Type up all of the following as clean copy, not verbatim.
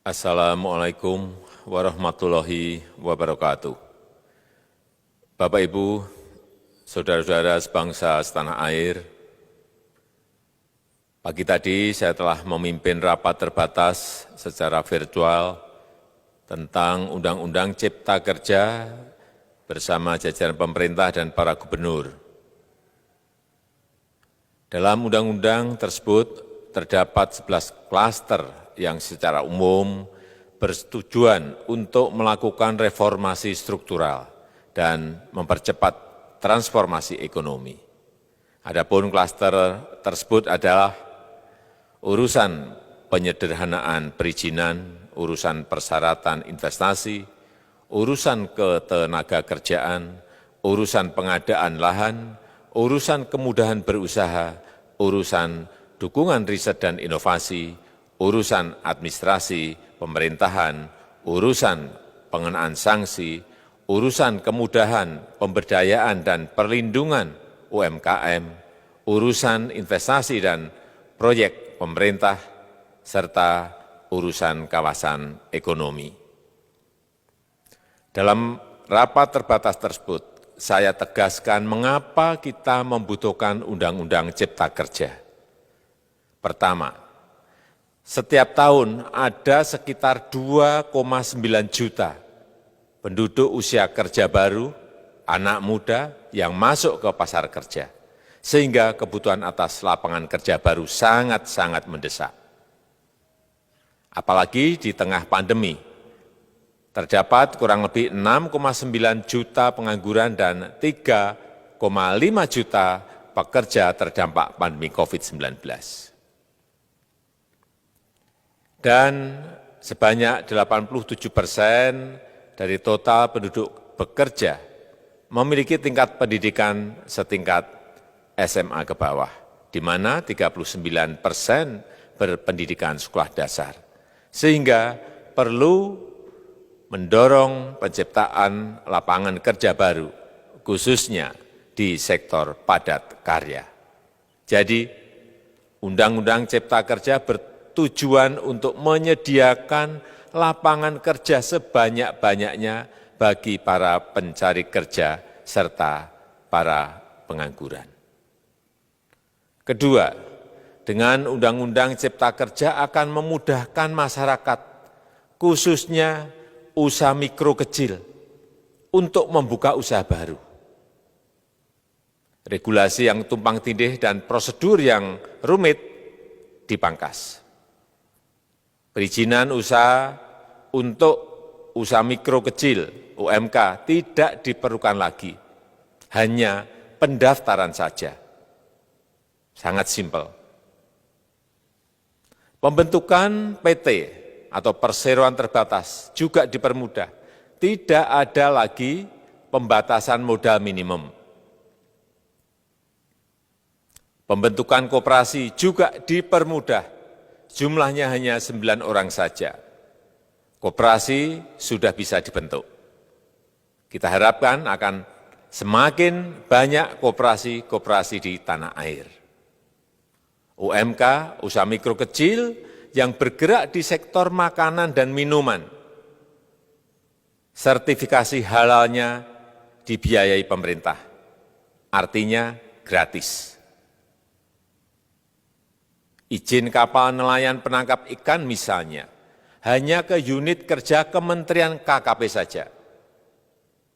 Assalamualaikum warahmatullahi wabarakatuh. Bapak, Ibu, saudara-saudara sebangsa setanah air, pagi tadi saya telah memimpin rapat terbatas secara virtual tentang Undang-Undang Cipta Kerja bersama jajaran pemerintah dan para gubernur. Dalam undang-undang tersebut terdapat 11 klaster yang secara umum bertujuan untuk melakukan reformasi struktural dan mempercepat transformasi ekonomi. Adapun klaster tersebut adalah urusan penyederhanaan perizinan, urusan persyaratan investasi, urusan ketenagakerjaan, urusan pengadaan lahan, urusan kemudahan berusaha, urusan dukungan riset dan inovasi, urusan administrasi pemerintahan, urusan pengenaan sanksi, urusan kemudahan pemberdayaan dan perlindungan UMKM, urusan investasi dan proyek pemerintah, serta urusan kawasan ekonomi. Dalam rapat terbatas tersebut, saya tegaskan mengapa kita membutuhkan Undang-Undang Cipta Kerja. Pertama, setiap tahun ada sekitar 2,9 juta penduduk usia kerja baru, anak muda yang masuk ke pasar kerja, sehingga kebutuhan atas lapangan kerja baru sangat-sangat mendesak. Apalagi di tengah pandemi, terdapat kurang lebih 6,9 juta pengangguran dan 3,5 juta pekerja terdampak pandemi COVID-19. Dan sebanyak 87% dari total penduduk bekerja memiliki tingkat pendidikan setingkat SMA ke bawah, di mana 39% berpendidikan sekolah dasar. Sehingga perlu mendorong penciptaan lapangan kerja baru, khususnya di sektor padat karya. Jadi, Undang-Undang Cipta Kerja bertujuan untuk menyediakan lapangan kerja sebanyak-banyaknya bagi para pencari kerja serta para pengangguran. Kedua, dengan Undang-Undang Cipta Kerja akan memudahkan masyarakat, khususnya usaha mikro kecil, untuk membuka usaha baru. Regulasi yang tumpang tindih dan prosedur yang rumit dipangkas. Perizinan usaha untuk usaha mikro kecil, UMK, tidak diperlukan lagi. Hanya pendaftaran saja. Sangat simpel. Pembentukan PT atau perseroan terbatas juga dipermudah. Tidak ada lagi pembatasan modal minimum. Pembentukan koperasi juga dipermudah. Jumlahnya hanya 9 orang saja. Koperasi sudah bisa dibentuk. Kita harapkan akan semakin banyak koperasi-koperasi di tanah air. UMK, usaha mikro kecil yang bergerak di sektor makanan dan minuman. Sertifikasi halalnya dibiayai pemerintah. Artinya gratis. Izin kapal nelayan penangkap ikan misalnya, hanya ke unit kerja Kementerian KKP saja.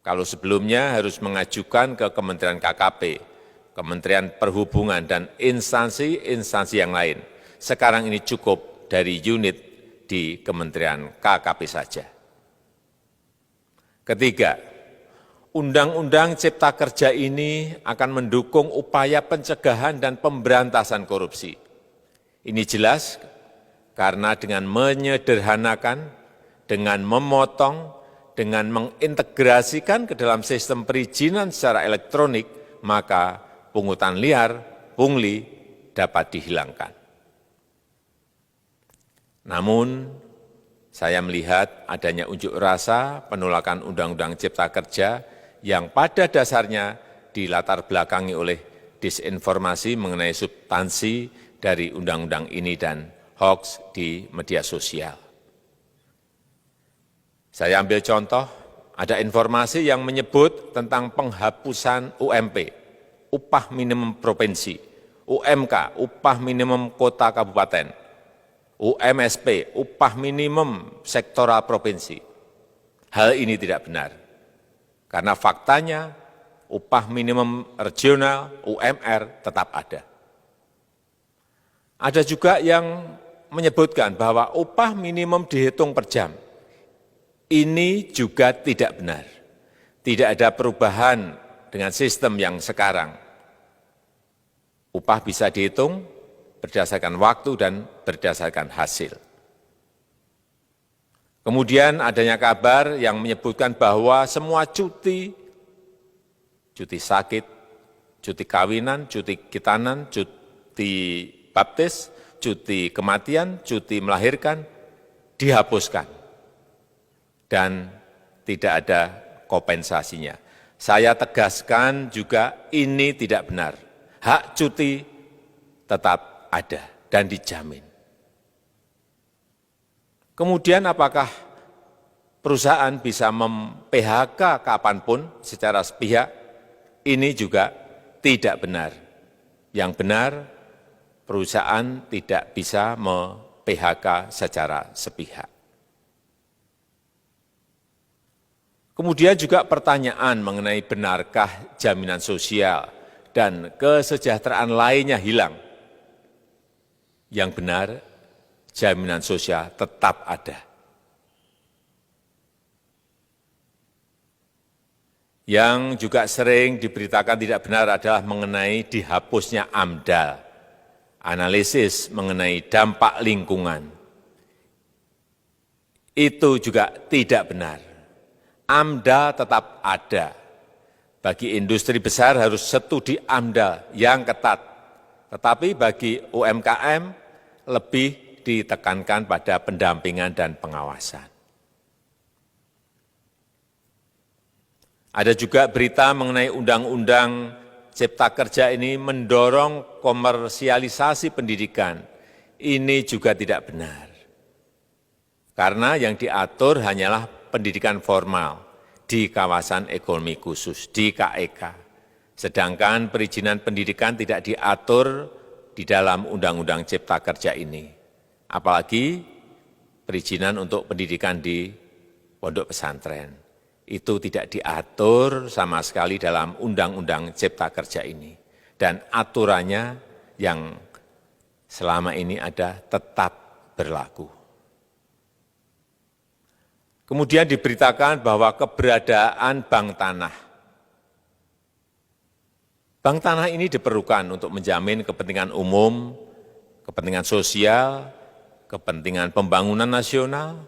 Kalau sebelumnya harus mengajukan ke Kementerian KKP, Kementerian Perhubungan, dan instansi-instansi yang lain. Sekarang ini cukup dari unit di Kementerian KKP saja. Ketiga, Undang-Undang Cipta Kerja ini akan mendukung upaya pencegahan dan pemberantasan korupsi. Ini jelas karena dengan menyederhanakan, dengan memotong, dengan mengintegrasikan ke dalam sistem perizinan secara elektronik, maka pungutan liar, pungli dapat dihilangkan. Namun, saya melihat adanya unjuk rasa penolakan Undang-Undang Cipta Kerja yang pada dasarnya dilatar belakangi oleh disinformasi mengenai substansi dari undang-undang ini dan hoax di media sosial. Saya ambil contoh, ada informasi yang menyebut tentang penghapusan UMP, upah minimum provinsi, UMK, upah minimum kota kabupaten, UMSP, upah minimum sektoral provinsi. Hal ini tidak benar, karena faktanya upah minimum regional, UMR, tetap ada. Ada juga yang menyebutkan bahwa upah minimum dihitung per jam. Ini juga tidak benar. Tidak ada perubahan dengan sistem yang sekarang. Upah bisa dihitung berdasarkan waktu dan berdasarkan hasil. Kemudian adanya kabar yang menyebutkan bahwa semua cuti sakit, cuti kawinan, cuti khitanan, cuti baptis, cuti kematian, cuti melahirkan, dihapuskan. Dan tidak ada kompensasinya. Saya tegaskan juga ini tidak benar. Hak cuti tetap ada dan dijamin. Kemudian apakah perusahaan bisa mem-PHK kapanpun secara sepihak? Ini juga tidak benar. Yang benar, perusahaan tidak bisa mem-PHK secara sepihak. Kemudian juga pertanyaan mengenai benarkah jaminan sosial dan kesejahteraan lainnya hilang. Yang benar, jaminan sosial tetap ada. Yang juga sering diberitakan tidak benar adalah mengenai dihapusnya AMDAL, analisis mengenai dampak lingkungan. Itu juga tidak benar. AMDAL tetap ada. Bagi industri besar harus studi AMDAL yang ketat. Tetapi bagi UMKM lebih ditekankan pada pendampingan dan pengawasan. Ada juga berita mengenai Undang-Undang Cipta Kerja ini mendorong komersialisasi pendidikan. Ini juga tidak benar. Karena yang diatur hanyalah pendidikan formal di kawasan ekonomi khusus, di KEK. Sedangkan perizinan pendidikan tidak diatur di dalam Undang-Undang Cipta Kerja ini. Apalagi perizinan untuk pendidikan di pondok pesantren. Itu tidak diatur sama sekali dalam Undang-Undang Cipta Kerja ini. Dan aturannya yang selama ini ada tetap berlaku. Kemudian diberitakan bahwa keberadaan bank tanah. Bank tanah ini diperlukan untuk menjamin kepentingan umum, kepentingan sosial, kepentingan pembangunan nasional,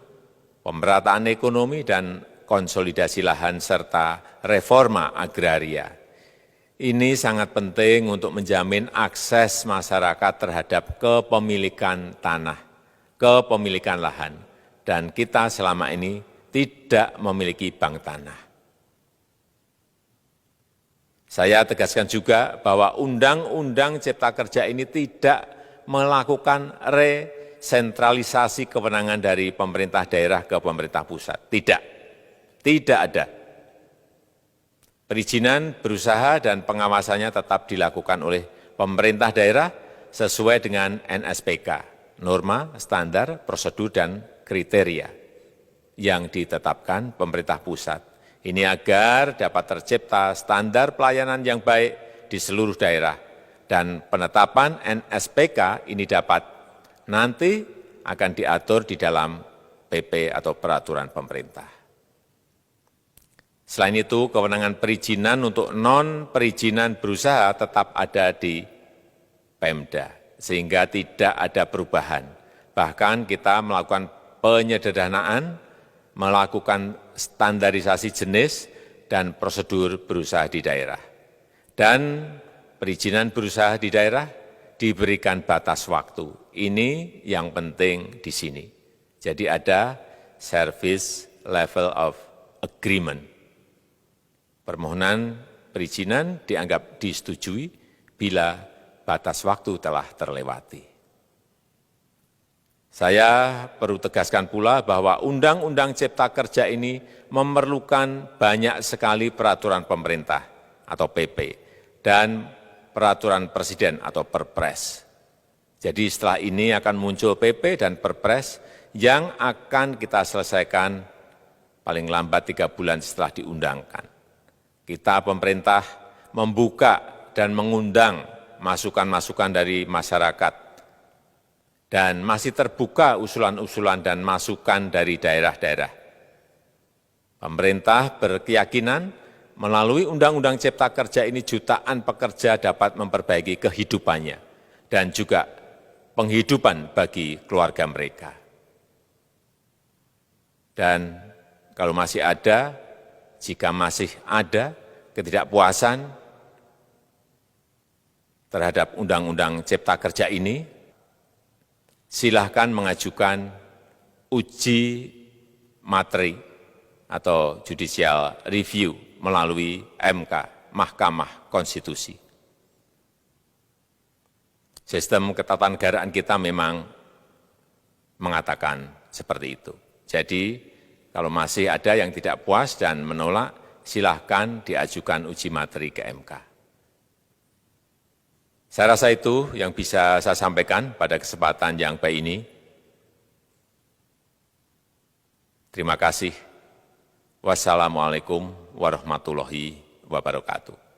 pemerataan ekonomi, dan konsolidasi lahan serta reforma agraria. Ini sangat penting untuk menjamin akses masyarakat terhadap kepemilikan tanah, kepemilikan lahan, dan kita selama ini tidak memiliki bank tanah. Saya tegaskan juga bahwa Undang-Undang Cipta Kerja ini tidak melakukan resentralisasi kewenangan dari pemerintah daerah ke pemerintah pusat. Tidak ada. Perizinan berusaha dan pengawasannya tetap dilakukan oleh pemerintah daerah sesuai dengan NSPK, norma, standar, prosedur, dan kriteria yang ditetapkan pemerintah pusat. Ini agar dapat tercipta standar pelayanan yang baik di seluruh daerah. Dan penetapan NSPK ini dapat nanti akan diatur di dalam PP atau peraturan pemerintah. Selain itu, kewenangan perizinan untuk non-perizinan berusaha tetap ada di Pemda, sehingga tidak ada perubahan. Bahkan kita melakukan penyederhanaan, melakukan standarisasi jenis dan prosedur berusaha di daerah. Dan perizinan berusaha di daerah diberikan batas waktu. Ini yang penting di sini. Jadi ada service level of agreement. Permohonan perizinan dianggap disetujui bila batas waktu telah terlewati. Saya perlu tegaskan pula bahwa Undang-Undang Cipta Kerja ini memerlukan banyak sekali peraturan pemerintah atau PP dan peraturan presiden atau Perpres. Jadi setelah ini akan muncul PP dan Perpres yang akan kita selesaikan paling lambat 3 bulan setelah diundangkan. Kita pemerintah membuka dan mengundang masukan-masukan dari masyarakat dan masih terbuka usulan-usulan dan masukan dari daerah-daerah. Pemerintah berkeyakinan melalui Undang-Undang Cipta Kerja ini jutaan pekerja dapat memperbaiki kehidupannya dan juga penghidupan bagi keluarga mereka. Dan kalau masih ada, jika masih ada ketidakpuasan terhadap Undang-Undang Cipta Kerja ini, silahkan mengajukan uji materi atau judicial review melalui MK, Mahkamah Konstitusi. Sistem ketatanegaraan kita memang mengatakan seperti itu. Jadi, kalau masih ada yang tidak puas dan menolak, silahkan diajukan uji materi ke MK. Saya rasa itu yang bisa saya sampaikan pada kesempatan yang baik ini. Terima kasih. Wassalamualaikum warahmatullahi wabarakatuh.